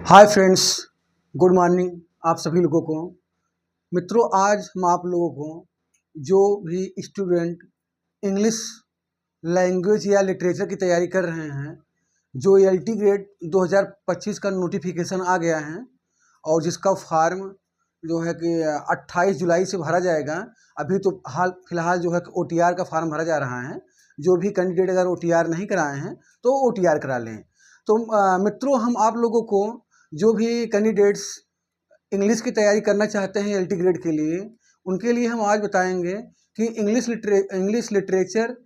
Hi friends, good morning आप सभी लोगों को। मित्रों, आज हम आप लोगों को जो भी स्टूडेंट इंग्लिश लैंग्वेज या लिटरेचर की तैयारी कर रहे हैं, जो एलटी ग्रेड 2025 का नोटिफिकेशन आ गया है और जिसका फार्म जो है कि 28 जुलाई से भरा जाएगा। अभी तो हाल फिलहाल जो है कि ओटीआर का फार्म भरा जा रहा है। जो भी कैंडिडेट अगर ओटीआर नहीं कराए हैं तो ओटीआर करा लें। तो मित्रों, हम आप लोगों को जो भी कैंडिडेट्स इंग्लिश की तैयारी करना चाहते हैं एलटी ग्रेड के लिए, उनके लिए हम आज बताएंगे कि इंग्लिश लिटरेचर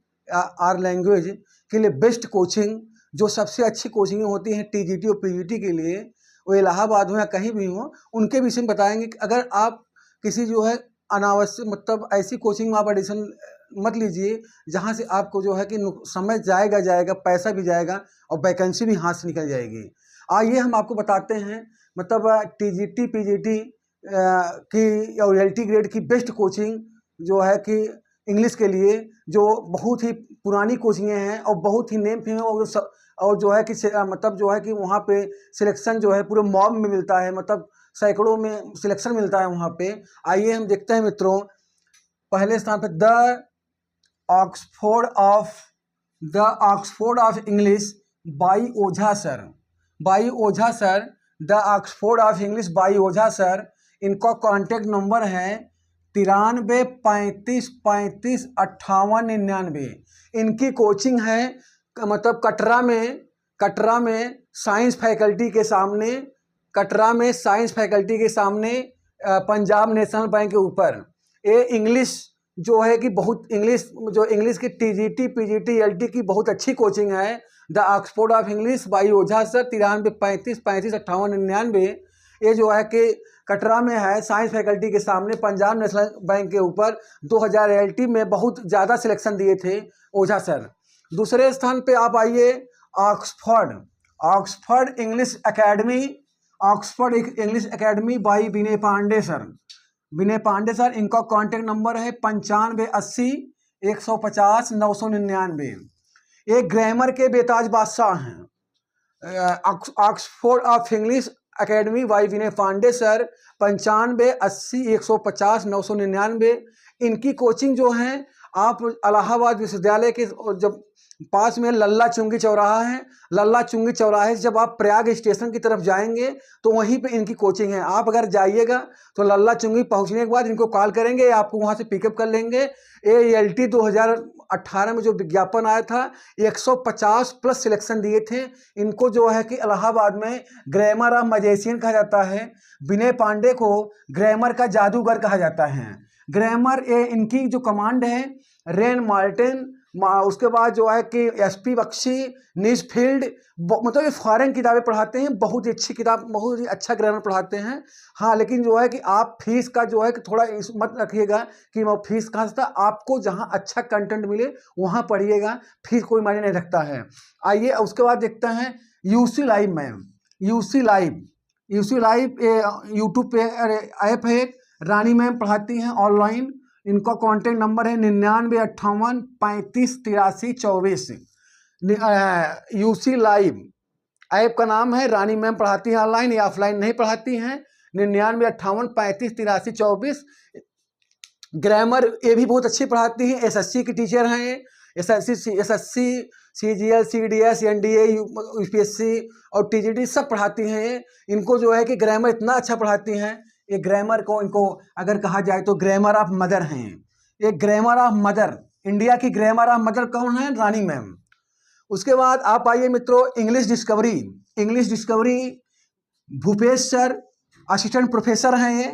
और लैंग्वेज के लिए बेस्ट कोचिंग, जो सबसे अच्छी कोचिंग होती हैं टीजीटी और पीजीटी के लिए, वो इलाहाबाद हो या कहीं भी हो, उनके विषय में बताएंगे कि अगर आप किसी जो है अनावश्यक मतलब ऐसी कोचिंग में आप एडिशन मत लीजिए जहाँ से आपको जो है कि समय जाएगा, पैसा भी जाएगा और वैकेंसी भी हाथ से निकल जाएगी। आइए हम आपको बताते हैं मतलब टीजीटी पीजीटी की और एलटी ग्रेड की बेस्ट कोचिंग जो है कि इंग्लिश के लिए, जो बहुत ही पुरानी कोचिंगें हैं और बहुत ही नेम फेम और जो है कि मतलब जो है कि वहाँ पे सिलेक्शन जो है पूरे मॉब में मिलता है, मतलब सैकड़ों में सिलेक्शन मिलता है वहाँ पे। आइए हम देखते हैं मित्रों, पहले स्थान पे the Oxford of English by Ojha sir. The Oxford of English by Ojha sir. इनका कॉन्टेक्ट नंबर है 93 35 35 58 99। इनकी कोचिंग है मतलब कटरा में साइंस फैकल्टी के सामने, पंजाब नेशनल बैंक के ऊपर। ये इंग्लिश जो है कि बहुत इंग्लिश की टीजीटी पीजीटी एलटी की बहुत अच्छी कोचिंग है। The Oxford of English by Ojha sir, 93 35 58 99। ये जो है कि कटरा में है, साइंस फैकल्टी के सामने, पंजाब नेशनल बैंक के ऊपर। 2000 एलटी में बहुत ज़्यादा सिलेक्शन दिए थे ओझा सर। दूसरे स्थान पे आप आइए, Oxford English academy by Vinay Pandey sir. इनका कॉन्टेक्ट नंबर है 9580 150 999। ये ग्रामर के बेताज बादशाह हैं। Oxford of English academy by Vinay Pandey sir, 9580 150 999। इनकी कोचिंग जो है, आप इलाहाबाद विश्वविद्यालय के जब पास में लल्ला चुंगी चौराहा है, लल्ला चुंगी चौराहे से जब आप प्रयाग स्टेशन की तरफ जाएंगे तो वहीं पे इनकी कोचिंग है। आप अगर जाइएगा तो लल्ला चुंगी पहुंचने के बाद इनको कॉल करेंगे, आपको वहां से पिकअप कर लेंगे। ये एलटी 2018 में जो विज्ञापन आया था, 150 प्लस सिलेक्शन दिए थे इनको। जो है कि इलाहाबाद में ग्रामर ऑफ मैजिशियन कहा जाता है। विनय पांडे को ग्रामर का जादूगर कहा जाता है। ग्रामर इनकी जो कमांड है, रेन मार्टिन, उसके बाद जो है कि एसपी बख्शी, नीजफील्ड, मतलब ये फॉरेन किताबें पढ़ाते हैं। बहुत ही अच्छी किताब, बहुत ही अच्छा ग्रामर पढ़ाते हैं। हाँ, लेकिन जो है कि आप फीस का जो है कि थोड़ा मत रखिएगा कि वो फीस कहाँ से। आपको जहाँ अच्छा कंटेंट मिले वहाँ पढ़िएगा, फीस कोई मायने नहीं रखता है। आइए उसके बाद देखते हैं UC live ma'am. UC live YouTube पे ऐप है, रानी मैम पढ़ाती हैं ऑनलाइन। इनका कॉन्टेक्ट नंबर है 9958 35 83 24। यूसी लाइव ऐप का नाम है, रानी मैम पढ़ाती हैं ऑनलाइन या ऑफलाइन नहीं पढ़ाती हैं। 9958 35 83 24। ग्रामर ये भी बहुत अच्छी पढ़ाती हैं, एसएससी की टीचर हैं ये। SSC CGL CDS NDA UPSC और टीजीटी सब पढ़ाती हैं ये। इनको जो है कि ग्रामर इतना अच्छा पढ़ाती हैं। ये ग्रामर को, इनको अगर कहा जाए तो ग्रामर ऑफ मदर हैं ये। ग्रामर ऑफ मदर, इंडिया की ग्रामर ऑफ मदर कौन है? रानी मैम। उसके बाद आप आइए मित्रों, English discovery Bhupesh sir, assistant professor हैं ये।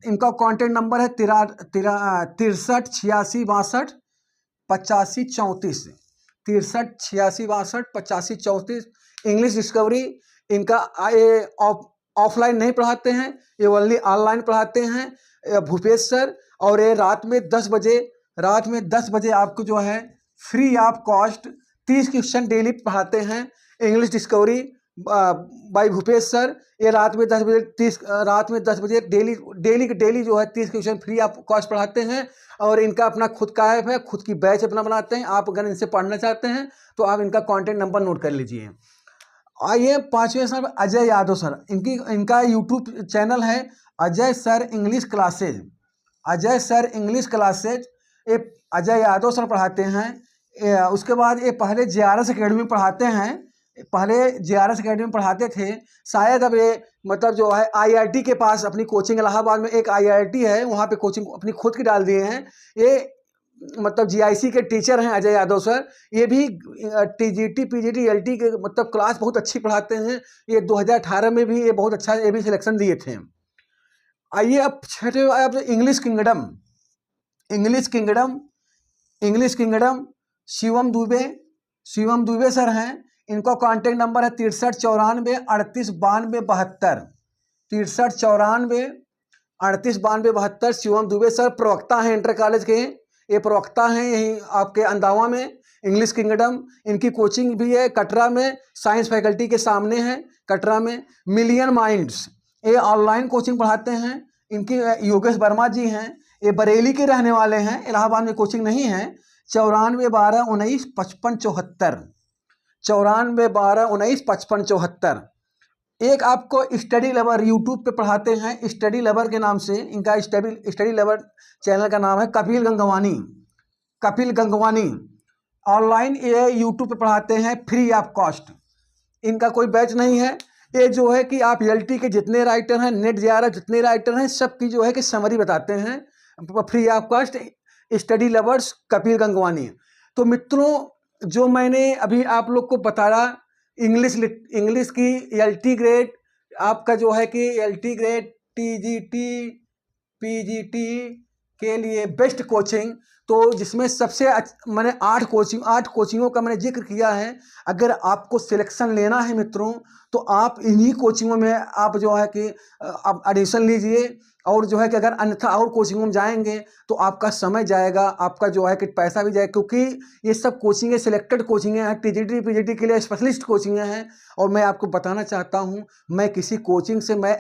इनका कॉन्टेक्ट नंबर है 63 86 62 85 34। 63 86 62 85 34। इंग्लिश डिस्कवरी इनका ऑफलाइन नहीं पढ़ाते हैं, ये ओनली ऑनलाइन पढ़ाते हैं भूपेश सर। और ये रात में 10 बजे आपको जो है free of cost 30 question daily पढ़ाते हैं। English discovery by Bhupesh sir. ये रात में 10 बजे डेली जो है 30 क्वेश्चन फ्री ऑफ कॉस्ट पढ़ाते हैं। और इनका अपना खुद का ऐप है, खुद की बैच अपना बनाते हैं। आप अगर इनसे पढ़ना चाहते हैं तो आप इनका कॉन्टेक्ट नंबर नोट कर लीजिए। आइए पांचवें सर अजय यादव सर, इनका यूट्यूब चैनल है Ajay sir English classes. Ajay sir English classes, ये अजय यादव सर पढ़ाते हैं। उसके बाद ये पहले JRS अकेडमी में पढ़ाते हैं, पहले JRS अकेडमी में पढ़ाते थे। शायद अब ये मतलब जो है IIT के पास अपनी कोचिंग, इलाहाबाद में एक IIT है, वहाँ पे कोचिंग अपनी खुद की डाल दिए हैं। ये मतलब GIC के टीचर हैं अजय यादव सर। ये भी TGT PGT LT के मतलब क्लास बहुत अच्छी पढ़ाते हैं। ये 2018 में भी ये बहुत अच्छा ये भी सिलेक्शन दिए थे। आइए अब छठे अब English kingdom. English kingdom, English kingdom Shivam Dubey sir हैं। इनका कॉन्टेक्ट नंबर है 6394389272, 6394389272। शिवम दुबे सर प्रवक्ता हैं इंटर कॉलेज के, ये प्रवक्ता हैं यहीं आपके अंदावा में। इंग्लिश किंगडम, इनकी कोचिंग भी है कटरा में, साइंस फैकल्टी के सामने है कटरा में। मिलियन माइंड्स, ये ऑनलाइन कोचिंग पढ़ाते हैं। इनकी योगेश वर्मा जी हैं, ये बरेली के रहने वाले हैं, इलाहाबाद में कोचिंग नहीं है। 9412195574, 9412195574। एक आपको स्टडी लवर यूट्यूब पे पढ़ाते हैं, स्टडी लवर के नाम से इनका स्टडी लवर चैनल का नाम है कपिल गंगवानी। ऑनलाइन ये यूट्यूब पे पढ़ाते हैं फ्री ऑफ कॉस्ट, इनका कोई बैच नहीं है। ये जो है कि आप LT के जितने राइटर हैं, नेट JRS जितने राइटर हैं, सबकी जो है कि समरी बताते हैं free of cost. Study lovers Kapil Gangwani. तो मित्रों, जो मैंने अभी आप लोग को बताया इंग्लिश की LT ग्रेड, आपका जो है कि LT ग्रेड TGT PGT के लिए बेस्ट कोचिंग, तो जिसमें सबसे मैंने 8 कोचिंगों का मैंने जिक्र किया है। अगर आपको सिलेक्शन लेना है मित्रों, तो आप इन्हीं कोचिंगों में आप जो है कि आप एडमिशन लीजिए। और जो है कि अगर अन्यथा और कोचिंगों में जाएंगे तो आपका समय जाएगा, आपका जो है कि पैसा भी जाएगा, क्योंकि ये सब कोचिंगें सिलेक्टेड कोचिंगें हैं, TGT PGT के लिए स्पेशलिस्ट कोचिंगें हैं। और मैं आपको बताना चाहता हूं, मैं किसी कोचिंग से मैं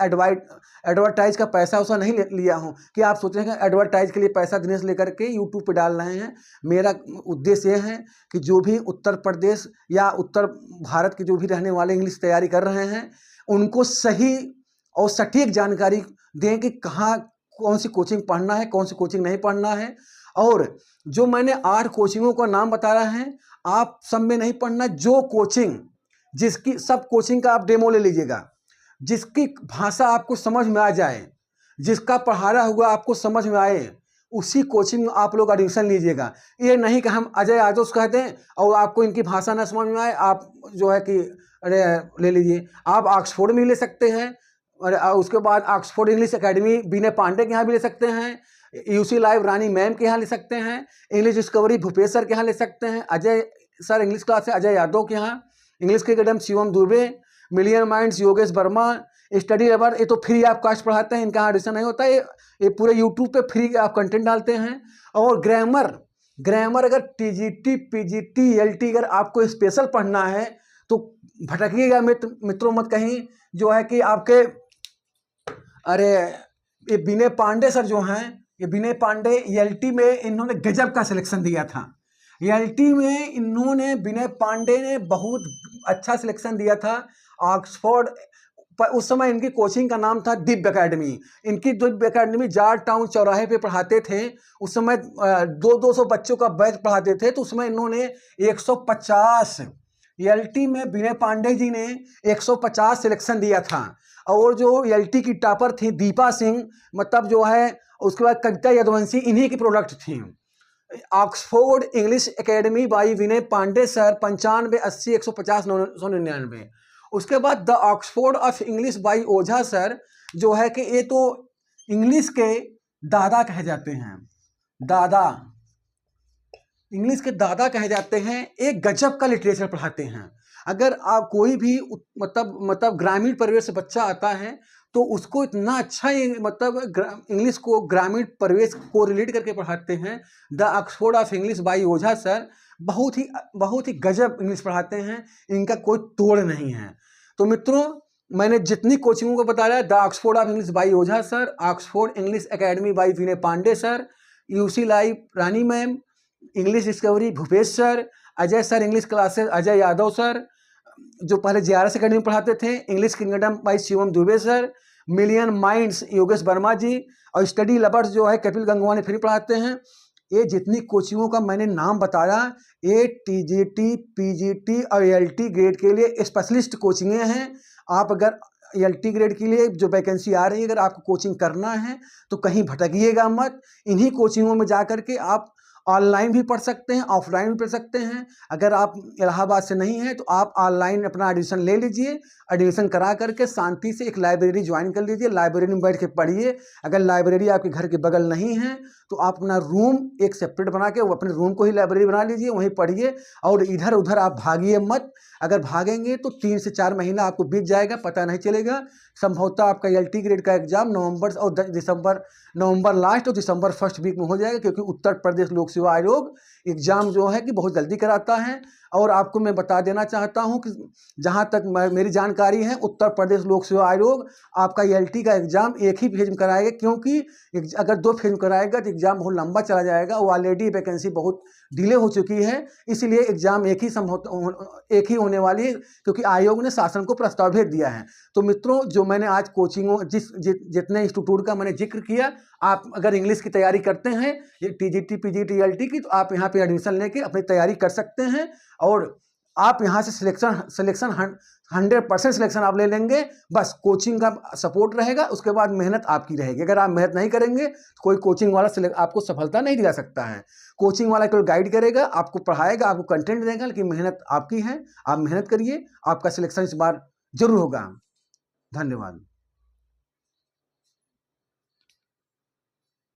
एडवर्टाइज का पैसा उसा नहीं लिया हूं कि आप सोचें कि एडवर्टाइज के लिए पैसा देने से लेकर के यूट्यूब पे डाल रहे हैं। मेरा उद्देश्य ये है कि जो भी उत्तर प्रदेश या उत्तर भारत के जो भी रहने वाले इंग्लिश तैयारी कर रहे हैं, उनको सही और सटीक जानकारी दें कि कहाँ कौन सी कोचिंग पढ़ना है, कौन सी कोचिंग नहीं पढ़ना है। और जो मैंने 8 कोचिंगों का नाम बताया है, आप सब में नहीं पढ़ना। जो कोचिंग जिसकी सब कोचिंग का आप डेमो ले लीजिएगा, जिसकी भाषा आपको समझ में आ जाए, जिसका पढ़ाया हुआ आपको समझ में आए, उसी कोचिंग में आप लोग एडमिशन लीजिएगा। ये नहीं कि हम अजय यादव से कहते हैं और आपको इनकी भाषा ना समझ में आए, आप जो है कि अरे ले लीजिए। आप ऑक्सफोर्ड में ले सकते हैं, और उसके बाद ऑक्सफोर्ड इंग्लिश एकेडमी विनय पांडे के यहाँ भी ले सकते हैं, UC लाइव रानी मैम के यहाँ ले सकते हैं, इंग्लिश डिस्कवरी भूपेश सर के यहाँ ले सकते हैं, अजय सर इंग्लिश क्लास है अजय यादव के यहाँ, इंग्लिश के कदम Shivam Dubey, million minds Yogesh Verma, study lover, ये तो फ्री ऑफ कॉस्ट पढ़ाते हैं, इनका एडिशन नहीं होता। ये पूरे यूट्यूब पे फ्री आप कंटेंट डालते हैं। और ग्रामर अगर TGT PGT LT अगर आपको स्पेशल पढ़ना है तो भटकिएगा मित्रों मत कहीं। जो है कि आपके अरे ये विनय पांडे सर जो हैं, ये विनय पांडे LT में इन्होंने गजब का सिलेक्शन दिया था। LT में इन्होंने विनय पांडे ने बहुत अच्छा सिलेक्शन दिया था। ऑक्सफोर्ड पर उस समय इनकी कोचिंग का नाम था दिव्य एकेडमी। इनकी दिव्य एकेडमी जॉर्ज टाउन चौराहे पे पढ़ाते थे। उस समय 200 बच्चों का बैच पढ़ाते थे। तो उसमें इन्होंने 150 LT में विनय पांडे जी ने 150 सिलेक्शन दिया था। और जो LT की टॉपर थी दीपा सिंह, मतलब जो है, उसके बाद कविता यदुवंशी, इन्हीं की प्रोडक्ट थी। Oxford English academy by Vinay Pandey sir 95 80 150 999। उसके बाद the Oxford of English by Ojha sir, जो है कि ये तो इंग्लिश के दादा कहे जाते हैं, दादा, इंग्लिश के दादा कहे जाते हैं। एक गजब का लिटरेचर पढ़ाते हैं। अगर आप कोई भी मतलब ग्रामीण परिवेश से बच्चा आता है तो उसको इतना अच्छा ये मतलब इंग्लिश को ग्रामीण परिवेश को रिलेट करके पढ़ाते हैं। The Oxford of English by Ojha sir बहुत ही गजब इंग्लिश पढ़ाते हैं, इनका कोई तोड़ नहीं है। तो मित्रों, मैंने जितनी कोचिंगों को बताया, the Oxford of English by Ojha sir, Oxford English academy by Vinay Pandey sir, UC live Rani ma'am, English discovery Bhupesh sir, Ajay sir English classes Ajay Yadav sir, जो पहले JRS अकेडमी में पढ़ाते थे, English kingdom by Shivam Dubey sir, million minds Yogesh Verma ji, और स्टडी लवर्स जो है Kapil Gangwani free पढ़ाते हैं। ये जितनी कोचिंगों का मैंने नाम बताया, ये TGT, PGT और LT ग्रेड के लिए स्पेशलिस्ट कोचिंगें हैं। आप अगर LT ग्रेड के लिए जो वैकेंसी आ रही है, अगर आपको कोचिंग करना है तो कहीं भटकिएगा मत। इन्हीं कोचिंगों में जा कर के आप ऑनलाइन भी पढ़ सकते हैं, ऑफलाइन भी पढ़ सकते हैं। अगर आप इलाहाबाद से नहीं हैं तो आप ऑनलाइन अपना एडमिशन ले लीजिए। एडमिशन करा करके शांति से एक लाइब्रेरी ज्वाइन कर लीजिए, लाइब्रेरी में बैठ के पढ़िए। अगर लाइब्रेरी आपके घर के बगल नहीं है तो आप अपना रूम एक सेपरेट बना के वो अपने रूम को ही लाइब्रेरी बना लीजिए, वहीं पढ़िए। और इधर उधर आप भागिए मत। अगर भागेंगे तो 3 से 4 महीना आपको बीत जाएगा, पता नहीं चलेगा। संभवतः आपका LT ग्रेड का एग्जाम नवंबर लास्ट और दिसंबर फर्स्ट वीक में हो जाएगा, क्योंकि उत्तर प्रदेश लोक सेवा आयोग एग्जाम जो है कि बहुत जल्दी कराता है। और आपको मैं बता देना चाहता हूं कि जहां तक मेरी जानकारी है, उत्तर प्रदेश लोक सेवा आयोग आपका LT का एग्जाम एक ही फेज में कराएगा, क्योंकि अगर 2 फेज में कराएगा तो एग्जाम बहुत लंबा चला जाएगा। वो ऑलरेडी वैकेंसी बहुत डिले हो चुकी है, इसलिए एग्जाम एक ही होने वाली है, क्योंकि आयोग ने शासन को प्रस्ताव भेज दिया है। तो मित्रों, जो मैंने आज कोचिंगों जितने इंस्टीट्यूट का मैंने जिक्र किया, आप अगर इंग्लिश की तैयारी करते हैं, ये TGT, PGT, LT की, तो आप यहाँ पे एडमिशन लेके अपनी तैयारी कर सकते हैं। और आप यहाँ से सिलेक्शन 100% सिलेक्शन आप ले लेंगे। बस कोचिंग का सपोर्ट रहेगा, उसके बाद मेहनत आपकी रहेगी। अगर आप मेहनत नहीं करेंगे तो कोई कोचिंग वाला आपको सफलता नहीं दिला सकता है। कोचिंग वाला केवल गाइड करेगा, आपको पढ़ाएगा, आपको कंटेंट देगा, लेकिन मेहनत आपकी है। आप मेहनत करिए, आपका सिलेक्शन इस बार जरूर होगा। धन्यवाद।